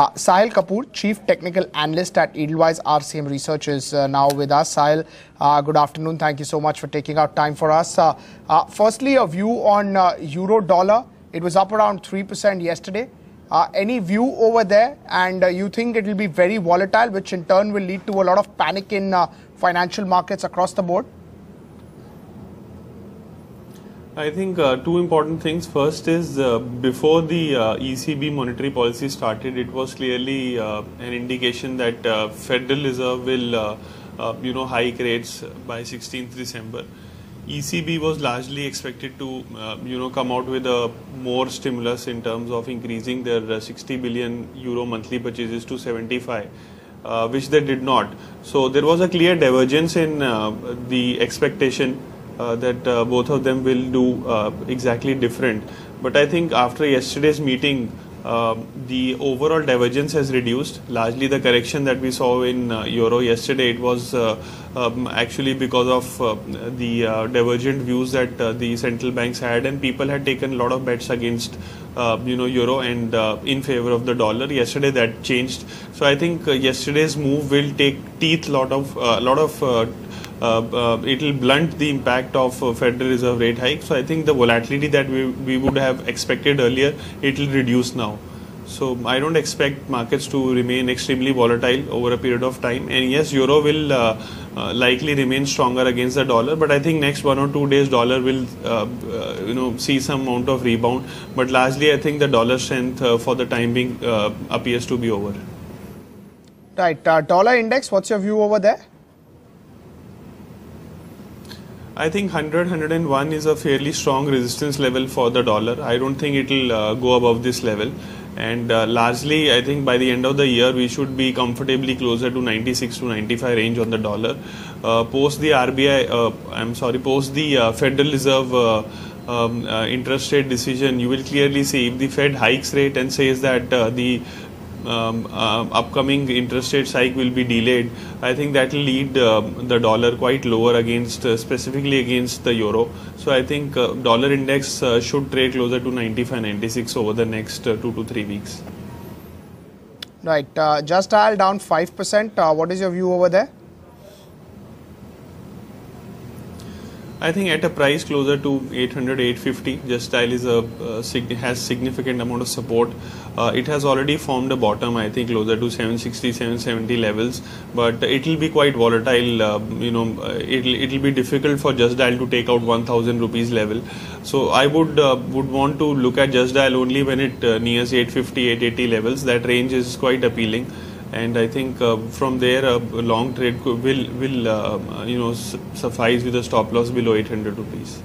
Sahil Kapoor, Chief Technical Analyst at Edelweiss RCM Research is now with us. Sahil, good afternoon. Thank you so much for taking out time for us. Firstly, a view on euro dollar. It was up around 3% yesterday. Any view over there? And you think it will be very volatile, which in turn will lead to a lot of panic in financial markets across the board? I think two important things. First is before the ECB monetary policy started, it was clearly an indication that Federal Reserve will, hike rates by 16th December. ECB was largely expected to, come out with a more stimulus in terms of increasing their 60 billion euro monthly purchases to 75. Which they did not. So there was a clear divergence in the expectation that both of them will do exactly different. But I think after yesterday's meeting, the overall divergence has reduced. Largely the correction that we saw in euro yesterday, it was actually because of the divergent views that the central banks had, and people had taken a lot of bets against euro and in favor of the dollar. Yesterday that changed. So I think yesterday's move will take teeth it will blunt the impact of Federal Reserve rate hike. So I think the volatility that we would have expected earlier, it will reduce now. So I don't expect markets to remain extremely volatile over a period of time. And yes, euro will likely remain stronger against the dollar. But I think next 1 or 2 days, dollar will see some amount of rebound. But largely, I think the dollar strength for the time being appears to be over. Right. Dollar index, what's your view over there? I think 100, 101 is a fairly strong resistance level for the dollar. I don't think it will go above this level. And largely, I think by the end of the year, we should be comfortably closer to 96 to 95 range on the dollar. Post the post the Federal Reserve interest rate decision, you will clearly see if the Fed hikes rate and says that the upcoming interest rate hike will be delayed, I think that will lead the dollar quite lower against specifically against the euro. So I think dollar index should trade closer to 95, 96 over the next 2 to 3 weeks. Right. Just dial down 5%. What is your view over there? I think at a price closer to 800, 850, Just Dial is has significant amount of support. It has already formed a bottom, I think closer to 760, 770 levels, but it will be quite volatile. It will be difficult for Just Dial to take out 1000 rupees level. So I would want to look at Just Dial only when it nears 850, 880 levels. That range is quite appealing. And I think from there a long trade will suffice with a stop loss below 800 rupees.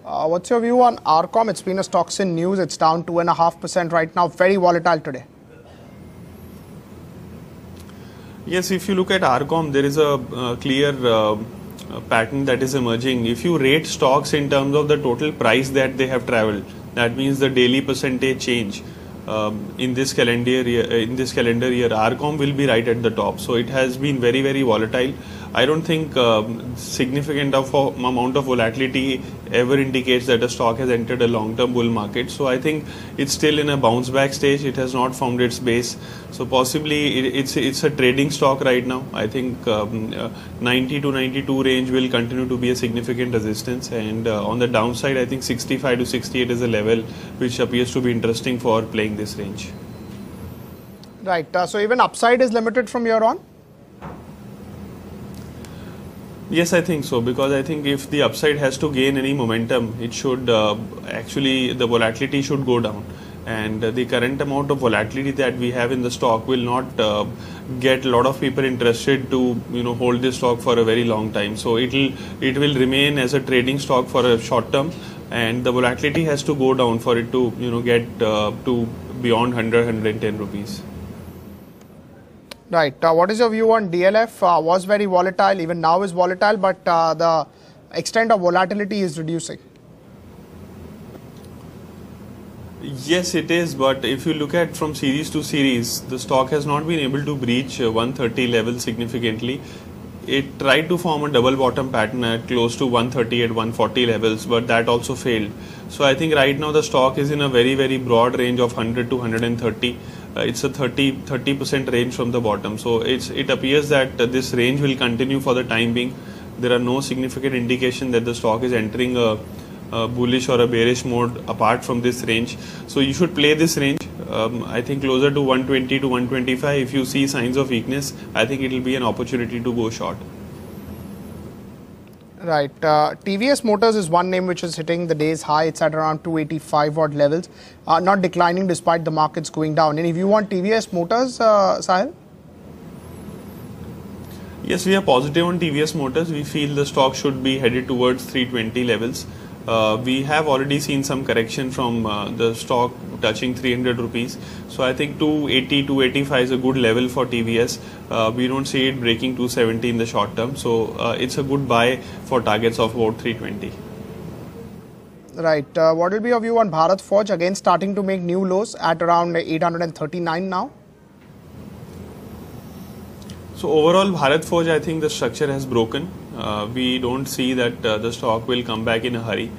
What's your view on RCOM? It's been a stocks in news. It's down 2.5% right now. Very volatile today. Yes, if you look at RCOM, there is a clear pattern that is emerging. If you rate stocks in terms of the total price that they have traveled, that means the daily percentage change. In this calendar year, RCOM will be right at the top. So it has been very, very volatile. I don't think significant amount of volatility ever indicates that a stock has entered a long-term bull market. So I think it's still in a bounce back stage. It has not found its base. So possibly it's a trading stock right now. I think 90 to 92 range will continue to be a significant resistance. And on the downside, I think 65 to 68 is a level which appears to be interesting for playing this range. Right. So even upside is limited from here on? Yes, I think so, because I think if the upside has to gain any momentum, it should actually, the volatility should go down. And the current amount of volatility that we have in the stock will not get a lot of people interested to hold this stock for a very long time. So it will remain as a trading stock for a short term, and the volatility has to go down for it to get to beyond 100, 110 rupees. Right. What is your view on DLF? Was very volatile, even now is volatile, but the extent of volatility is reducing. Yes, it is, but if you look at from series to series, the stock has not been able to breach 130 level significantly. It tried to form a double bottom pattern at close to 130 at 140 levels, but that also failed. So I think right now the stock is in a very, very broad range of 100 to 130. it's a 30% range from the bottom. So it appears that this range will continue for the time being. There are no significant indication that the stock is entering a bullish or a bearish mode apart from this range. So you should play this range. I think closer to 120 to 125. If you see signs of weakness, I think it will be an opportunity to go short. Right. TVS Motors is one name which is hitting the day's high. It's at around 285 odd levels, not declining despite the markets going down. Any view on TVS Motors, Sahil? Yes, we are positive on TVS Motors. We feel the stock should be headed towards 320 levels. We have already seen some correction from the stock touching 300 rupees. So I think 280, 285 is a good level for TVS. We don't see it breaking 270 in the short term. So it's a good buy for targets of about 320. Right. What will be your view on Bharat Forge? Again, starting to make new lows at around 839 now. So overall, Bharat Forge, I think the structure has broken. We don't see that the stock will come back in a hurry.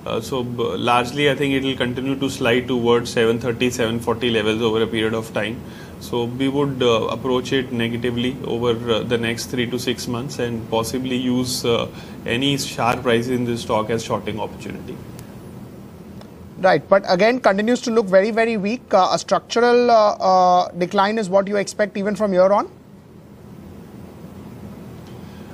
Largely, I think it will continue to slide towards 730, 740 levels over a period of time. So we would approach it negatively over the next 3 to 6 months and possibly use any sharp rise in this stock as shorting opportunity. Right, but again continues to look very, very weak. A structural decline is what you expect even from here on?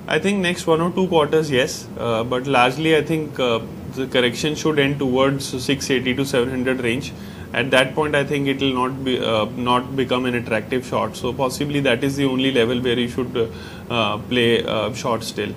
I think next 1 or 2 quarters, yes, but largely I think the correction should end towards 680 to 700 range. At that point, I think it will not become an attractive short. So possibly that is the only level where you should play short still.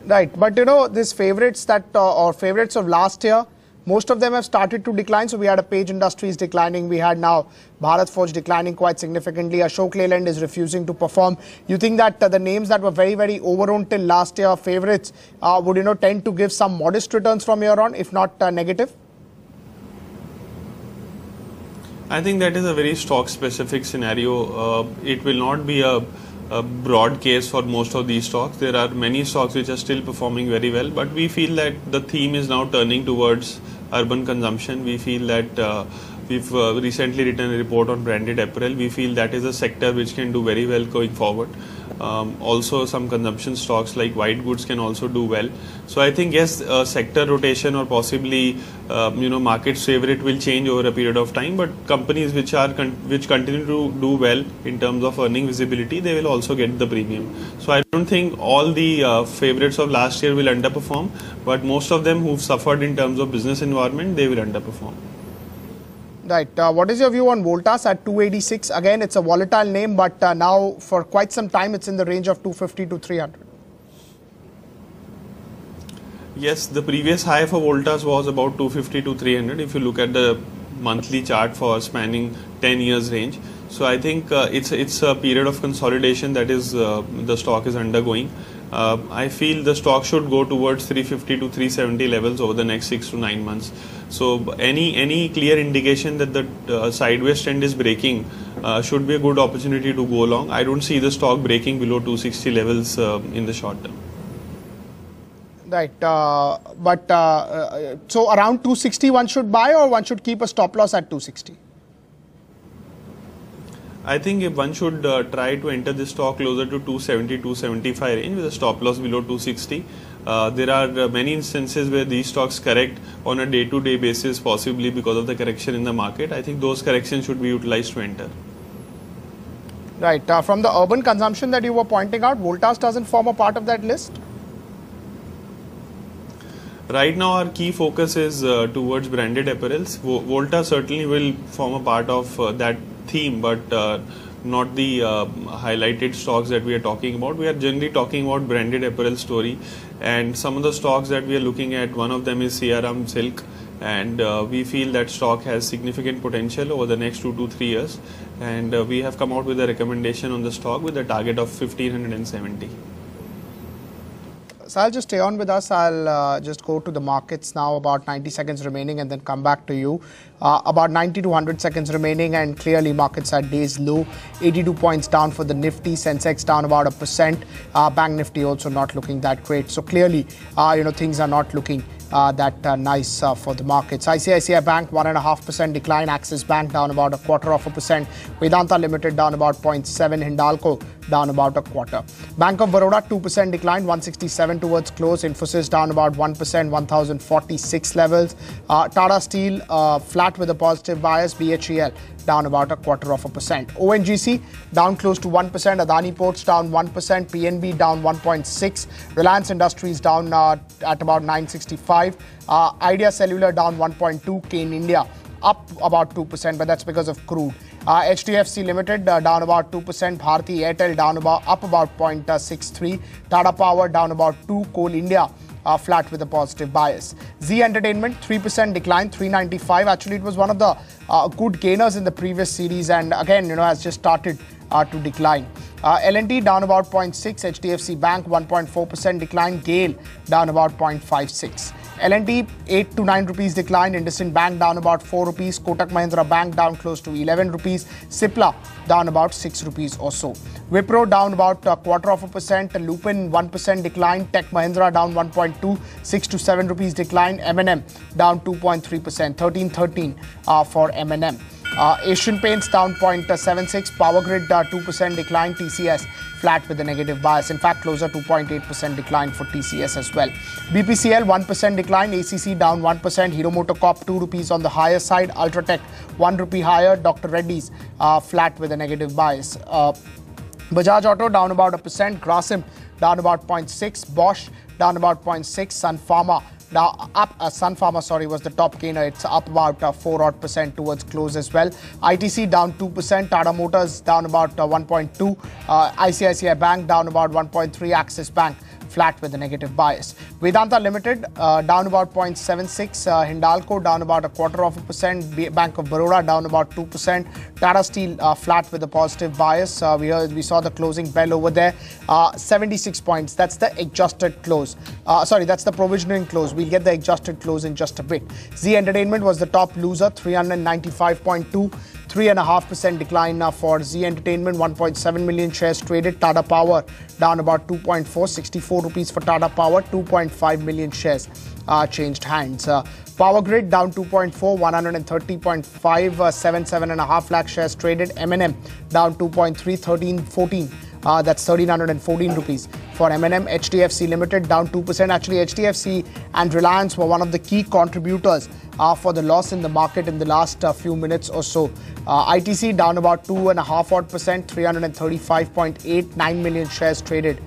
Right, but you know, these favorites that or favorites of last year, most of them have started to decline. So we had a Page Industries declining. We had now Bharat Forge declining quite significantly. Ashok Leyland is refusing to perform. You think that the names that were very, very overowned till last year, favorites, would tend to give some modest returns from here on, if not negative? I think that is a very stock-specific scenario. It will not be a broad case for most of these stocks. There are many stocks which are still performing very well, but we feel that the theme is now turning towards urban consumption. We feel that we've recently written a report on branded apparel. We feel that is a sector which can do very well going forward. Also, some consumption stocks like white goods can also do well. So I think yes, sector rotation or possibly market's favorite will change over a period of time. But companies which continue to do well in terms of earning visibility, they will also get the premium. So I don't think all the favorites of last year will underperform, but most of them who've suffered in terms of business environment, they will underperform. Right. What is your view on Voltas at 286? Again, it's a volatile name, but now for quite some time, it's in the range of 250 to 300. Yes, the previous high for Voltas was about 250 to 300. If you look at the monthly chart for spanning 10 years range. So I think it's a period of consolidation that is the stock is undergoing. I feel the stock should go towards 350 to 370 levels over the next 6 to 9 months. So any clear indication that the sideways trend is breaking should be a good opportunity to go along. I don't see the stock breaking below 260 levels in the short term. Right, so around 260 one should buy, or one should keep a stop loss at 260? I think if one should try to enter this stock closer to 270, 275 range with a stop loss below 260. There are many instances where these stocks correct on a day-to-day basis, possibly because of the correction in the market. I think those corrections should be utilized to enter. Right. From the urban consumption that you were pointing out, Voltas doesn't form a part of that list? Right now, our key focus is towards branded apparels. Voltas certainly will form a part of that theme, but not the highlighted stocks that we are talking about. We are generally talking about branded apparel story, and some of the stocks that we are looking at, one of them is Siaram Silk, and we feel that stock has significant potential over the next 2 to 3 years, and we have come out with a recommendation on the stock with a target of 1570. So I'll just stay on with us. I'll just go to the markets now, about 90 seconds remaining, and then come back to you. About 90 to 100 seconds remaining, and clearly markets at day's low. 82 points down for the Nifty, Sensex down about 1%. Bank Nifty also not looking that great. So clearly, things are not looking nice for the markets. ICICI Bank 1.5% decline, Axis Bank down about 0.25%, Vedanta Limited down about 0.7%, Hindalco down about 0.25%. Bank of Baroda 2% decline, 167 towards close, Infosys down about 1%, 1046 levels. Tata Steel flat with a positive bias, BHEL down about 0.25%. ONGC down close to 1%, Adani Ports down 1%, PNB down 1.6%, Reliance Industries down at about 965, Idea Cellular down 1.2%, Kane India up about 2%, but that's because of crude. HDFC Limited down about 2%, Bharti Airtel down up about 0.63%, Tata Power down about 2%, Coal India flat with a positive bias. Zee Entertainment 3% decline, 395. Actually, it was one of the good gainers in the previous series, and again, has just started to decline. L&T down about 0.6, HDFC Bank 1.4% decline, GAIL down about 0.56. L&T 8 to 9 rupees decline, IndusInd Bank down about 4 rupees, Kotak Mahindra Bank down close to 11 rupees, Cipla down about 6 rupees or so. Wipro down about 0.25%, Lupin 1% decline, Tech Mahindra down 1.2, 6 to 7 rupees decline, M&M down 2.3%, 13.13 for M&M. Asian Paints down 0.76, Power Grid 2% decline, TCS flat with a negative bias. In fact, closer to 0.8% decline for TCS as well. BPCL 1% decline, ACC down 1%, Hero MotoCorp 2 rupees on the higher side, Ultratech 1 rupee higher, Dr. Reddy's flat with a negative bias. Bajaj Auto down about 1%, Grasim down about 0.6, Bosch down about 0.6, Sun Pharma now up. Sun Pharma, was the top gainer. It's up about 4% towards close as well. ITC down 2%, Tata Motors down about 1.2%, ICICI Bank down about 1.3%, Axis Bank flat with a negative bias. Vedanta Limited down about 0.76%, Hindalco down about 0.25%, Bank of Baroda down about 2%, Tata Steel flat with a positive bias. We saw the closing bell over there, 76 points. That's the adjusted close. That's the provisioning close. We'll get the adjusted close in just a bit. Zee Entertainment was the top loser, 395.2. 3.5% decline for Zee Entertainment, 1.7 million shares traded. Tata Power down about 2.4, 64 rupees for Tata Power, 2.5 million shares changed hands. Power Grid down 2.4, 130.5, 7.5 lakh shares traded. M&M down 2.3, 13.14. That's 1,314 rupees for M&M. HDFC Limited down 2%. Actually, HDFC and Reliance were one of the key contributors for the loss in the market in the last few minutes or so. ITC down about 2.5%, 335.8, 9 million shares traded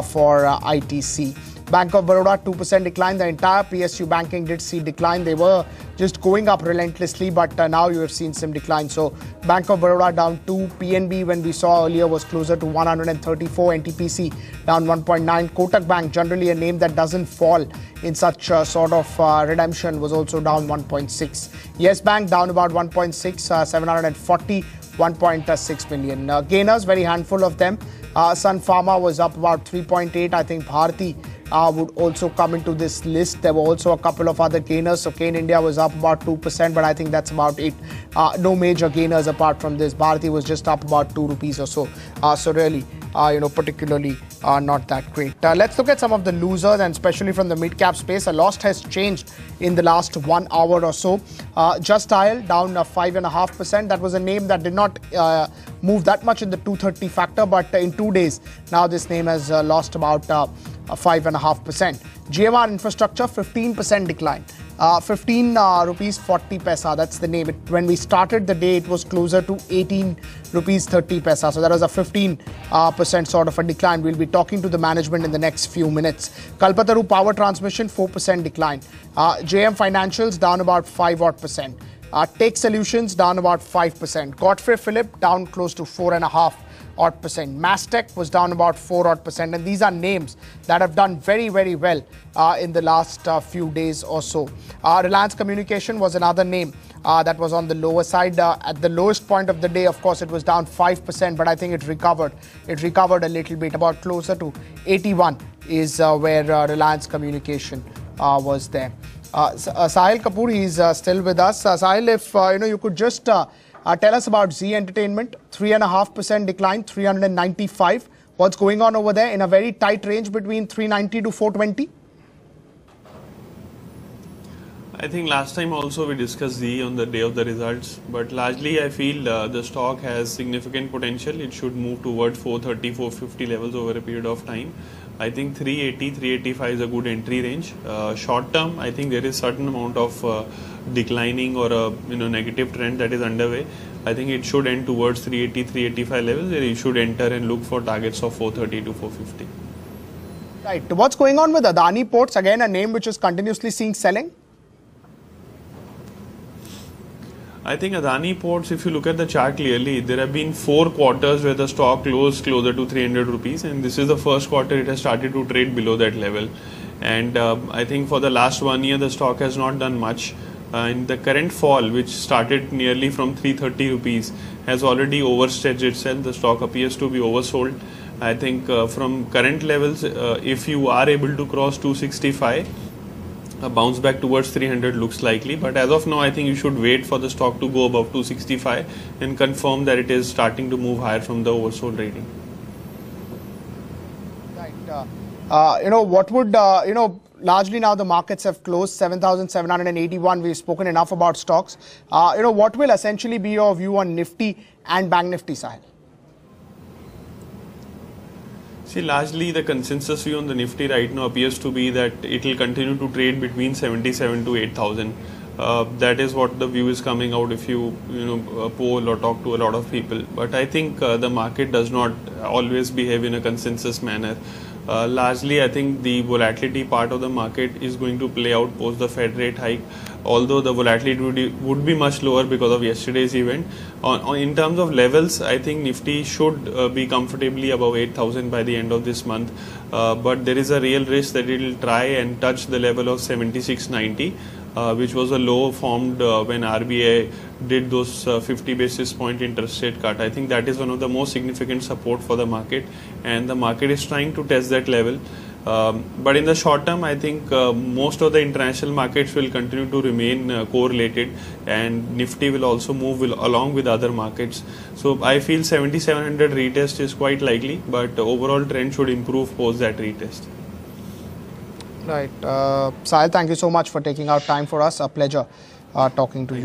for ITC. Bank of Baroda 2% decline. The entire PSU banking did see decline. They were just going up relentlessly, but now you have seen some decline. So Bank of Baroda down 2, PNB when we saw earlier was closer to 134, NTPC down 1.9. Kotak Bank, generally a name that doesn't fall in such sort of redemption, was also down 1.6. Yes Bank down about 1.6, 740, 1.6 million. Gainers, very handful of them. Sun Pharma was up about 3.8. I think Bharti would also come into this list. There were also a couple of other gainers. So Kane India was up about 2%, but I think that's about it. No major gainers apart from this. Bharti was just up about 2 rupees or so. So really, particularly not that great. Let's look at some of the losers, and especially from the mid-cap space. A lot has changed in the last 1 hour or so. Just Dial down 5.5%. That was a name that did not move that much in the 230 factor, but in 2 days, now this name has lost about 5.5%. GMR Infrastructure 15% decline. 15 rupees 40 paisa. That's the name. When we started the day, it was closer to 18 rupees 30 paisa. So that was a 15% sort of a decline. We'll be talking to the management in the next few minutes. Kalpataru Power Transmission 4% decline. JM Financials down about 5%. Tech Solutions down about 5%. Godfrey Phillip down close to 4.5%. Mastech was down about 4%, and these are names that have done very, very well in the last few days or so. Reliance Communication was another name that was on the lower side. At the lowest point of the day, of course, it was down 5%, but I think it recovered. It recovered a little bit, about closer to 81 is where Reliance Communication was there. Sahil Kapoor, he's still with us. Sahil, if you could just tell us about Zee Entertainment, 3.5% decline, 395. What's going on over there in a very tight range between 390 to 420? I think last time also we discussed Z on the day of the results, but largely I feel the stock has significant potential. It should move towards 430, 450 levels over a period of time. I think 380, 385 is a good entry range. Short term, I think there is certain amount of declining or a negative trend that is underway. I think it should end towards 380, 385 levels. Where you should enter and look for targets of 430 to 450. Right. What's going on with Adani Ports? Again, a name which is continuously seeing selling. I think Adani Ports, if you look at the chart clearly, there have been 4 quarters where the stock closed closer to 300 rupees, and this is the first quarter it has started to trade below that level. And I think for the last 1 year, the stock has not done much. And the current fall, which started nearly from 330 rupees, has already overstretched itself. The stock appears to be oversold. I think from current levels, if you are able to cross 265, a bounce back towards 300 looks likely, but as of now I think you should wait for the stock to go above 265 and confirm that it is starting to move higher from the oversold rating. Right. What would, largely now the markets have closed 7,781. We've spoken enough about stocks. What will essentially be your view on Nifty and Bank Nifty, Sahil? See, largely the consensus view on the Nifty right now appears to be that it will continue to trade between 77 to 8,000. That is what the view is coming out if you poll or talk to a lot of people. But I think the market does not always behave in a consensus manner. Largely, I think the volatility part of the market is going to play out post the Fed rate hike, although the volatility would be much lower because of yesterday's event. In terms of levels, I think Nifty should be comfortably above 8,000 by the end of this month, but there is a real risk that it will try and touch the level of 76.90, which was a low formed when RBI did those 50 basis point interest rate cut. I think that is one of the most significant support for the market, and the market is trying to test that level. But in the short term, I think most of the international markets will continue to remain correlated, and Nifty will also move along with other markets. So I feel 7700 retest is quite likely, but overall trend should improve post that retest. Right. Sahil, thank you so much for taking out time for us. A pleasure talking to you.